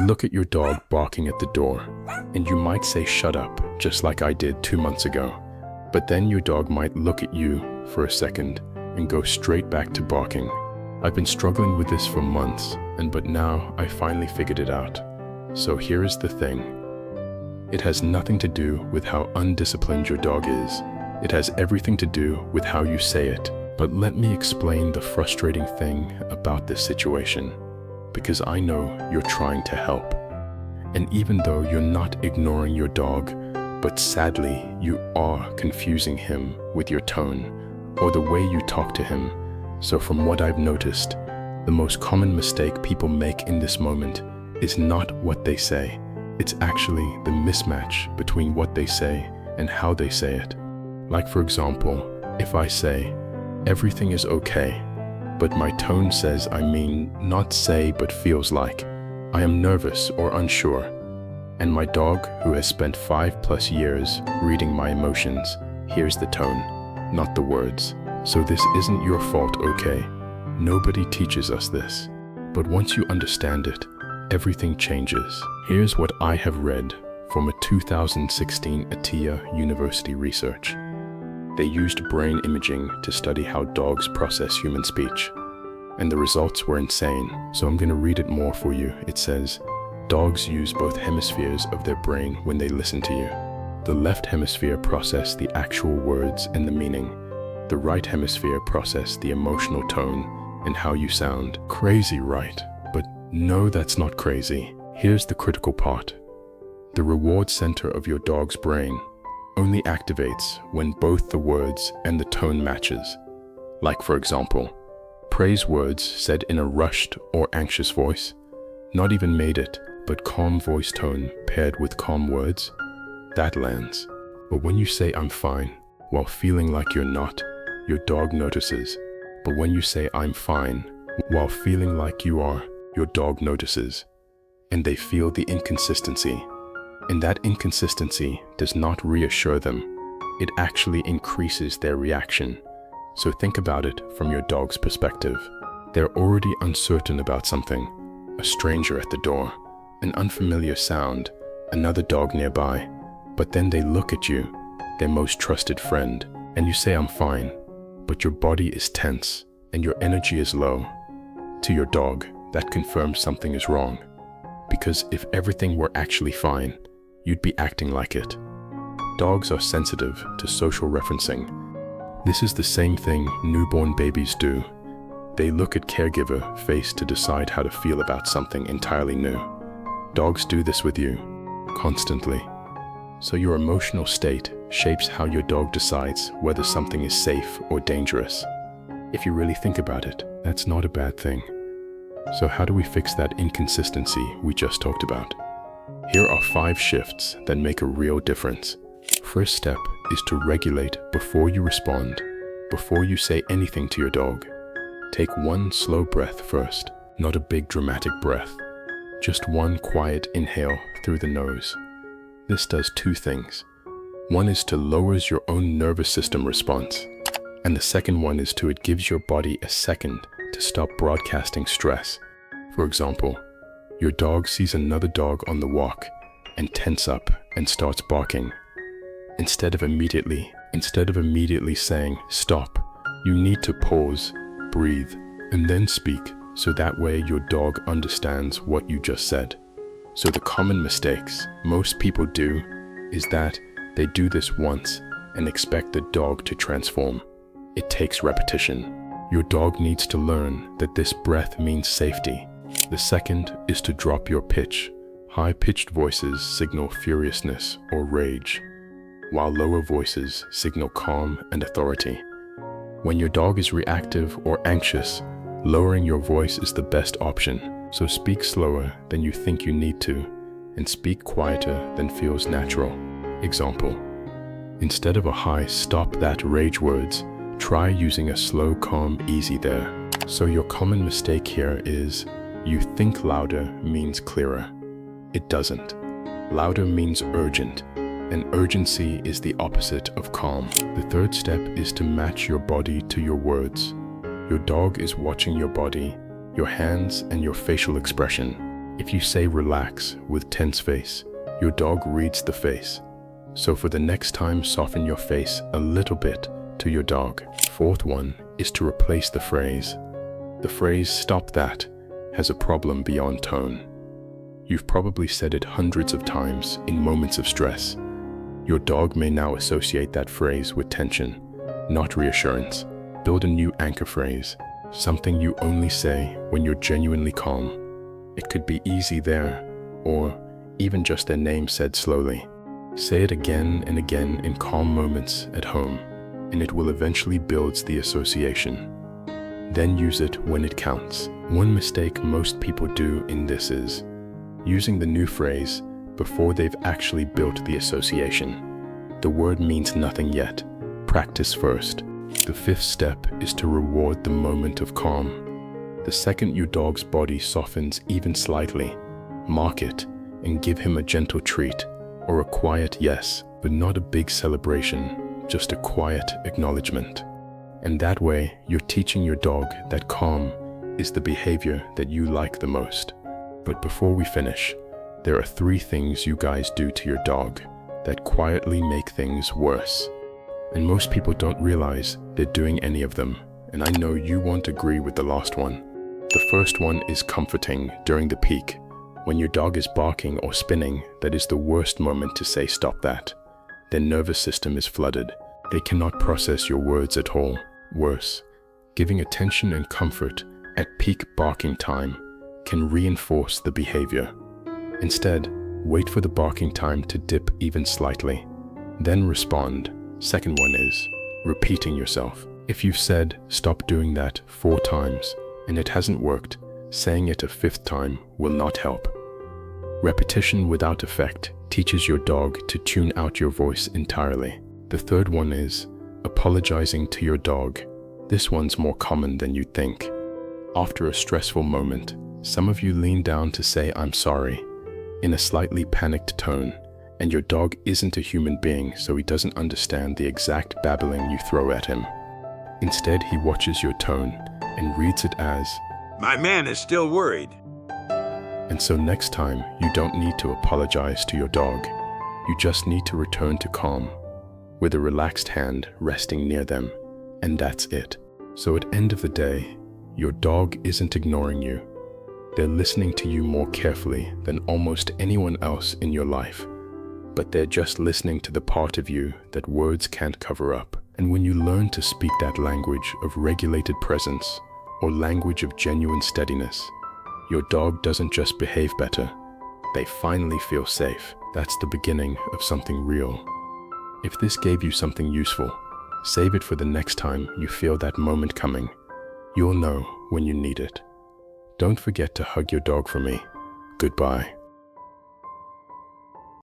look at your dog barking at the door, and you might say shut up, just like I did 2 months ago. But then your dog might look at you for a second and go straight back to barking. I've been struggling with this for months, but now I finally figured it out. So here is the thing. It has nothing to do with how undisciplined your dog is. It has everything to do with how you say it. But let me explain the frustrating thing about this situation, because I know you're trying to help. And even though you're not ignoring your dog, but sadly you are confusing him with your tone or the way you talk to him. So from what I've noticed, the most common mistake people make in this moment is not what they say. It's actually the mismatch between what they say and how they say it. Like for example, if I say, everything is okay, but my tone says I mean not say but feels like, I am nervous or unsure, and my dog, who has spent 5+ years reading my emotions, hears the tone, not the words. So this isn't your fault, okay? Nobody teaches us this. But once you understand it, everything changes. Here's what I have read from a 2016 Atiyah University research. They used brain imaging to study how dogs process human speech, and the results were insane. So I'm going to read it more for you. It says, dogs use both hemispheres of their brain when they listen to you. The left hemisphere processes the actual words and the meaning. The right hemisphere processes the emotional tone and how you sound. Crazy, right? But no, that's not crazy. Here's the critical part. The reward center of your dog's brain only activates when both the words and the tone matches. Like for example, praise words said in a rushed or anxious voice, not even made it, but calm voice tone paired with calm words, that lands. But when you say I'm fine while feeling like you're not, your dog notices. But when you say I'm fine while feeling like you are, your dog notices. And they feel the inconsistency. And that inconsistency does not reassure them. It actually increases their reaction. So think about it from your dog's perspective. They're already uncertain about something. A stranger at the door, an unfamiliar sound, another dog nearby. But then they look at you, their most trusted friend, and you say I'm fine, but your body is tense and your energy is low. To your dog, that confirms something is wrong. Because if everything were actually fine, you'd be acting like it. Dogs are sensitive to social referencing. This is the same thing newborn babies do. They look at caregiver face to decide how to feel about something entirely new. Dogs do this with you, constantly. So your emotional state shapes how your dog decides whether something is safe or dangerous. If you really think about it, that's not a bad thing. So how do we fix that inconsistency we just talked about? Here are 5 shifts that make a real difference. First step is to regulate before you respond, before you say anything to your dog. Take one slow breath first, not a big dramatic breath. Just one quiet inhale through the nose. This does 2 things. One is to lowers your own nervous system response, and the second one is to it gives your body a second to stop broadcasting stress. For example, your dog sees another dog on the walk and tense up and starts barking. Instead of immediately saying stop, you need to pause, breathe, and then speak, so that way your dog understands what you just said. So the common mistakes most people do is that they do this once and expect the dog to transform. It takes repetition. Your dog needs to learn that this breath means safety. The second is to drop your pitch. High-pitched voices signal furiousness or rage, while lower voices signal calm and authority. When your dog is reactive or anxious, lowering your voice is the best option. So speak slower than you think you need to, and speak quieter than feels natural. Example, instead of a high stop that rage words, try using a slow, calm, easy there. So your common mistake here is you think louder means clearer. It doesn't. Louder means urgent, and urgency is the opposite of calm. The third step is to match your body to your words. Your dog is watching your body, your hands, and your facial expression. If you say relax with tense face, your dog reads the face. So for the next time, soften your face a little bit to your dog. Fourth one is to replace the phrase. The phrase "stop that" has a problem beyond tone. You've probably said it hundreds of times in moments of stress. Your dog may now associate that phrase with tension, not reassurance. Build a new anchor phrase, something you only say when you're genuinely calm. It could be "easy there," or even just their name said slowly. Say it again and again in calm moments at home, and it will eventually build the association. Then use it when it counts. One mistake most people do in this is using the new phrase before they've actually built the association. The word means nothing yet. Practice first. The fifth step is to reward the moment of calm. The second your dog's body softens even slightly, mark it and give him a gentle treat or a quiet yes, but not a big celebration, just a quiet acknowledgement. And that way, you're teaching your dog that calm is the behavior that you like the most. But before we finish, there are 3 things you guys do to your dog that quietly make things worse. And most people don't realize they're doing any of them, and I know you won't agree with the last one. The first one is comforting during the peak. When your dog is barking or spinning, that is the worst moment to say "stop that." Their nervous system is flooded. They cannot process your words at all. Worse, giving attention and comfort at peak barking time can reinforce the behavior. Instead, wait for the barking time to dip even slightly, then respond. Second one is repeating yourself. If you've said "stop doing that" 4 times and it hasn't worked, saying it a 5th time will not help. Repetition without effect teaches your dog to tune out your voice entirely. The third one is apologizing to your dog. This one's more common than you'd think. After a stressful moment, some of you lean down to say "I'm sorry" in a slightly panicked tone, and your dog isn't a human being, so he doesn't understand the exact babbling you throw at him. Instead, he watches your tone and reads it as, "My man is still worried." And so next time, you don't need to apologize to your dog. You just need to return to calm, with a relaxed hand resting near them, and that's it. So at the end of the day, your dog isn't ignoring you. They're listening to you more carefully than almost anyone else in your life. But they're just listening to the part of you that words can't cover up. And when you learn to speak that language of regulated presence, or language of genuine steadiness, your dog doesn't just behave better, they finally feel safe. That's the beginning of something real. If this gave you something useful, save it for the next time you feel that moment coming. You'll know when you need it. Don't forget to hug your dog for me. Goodbye.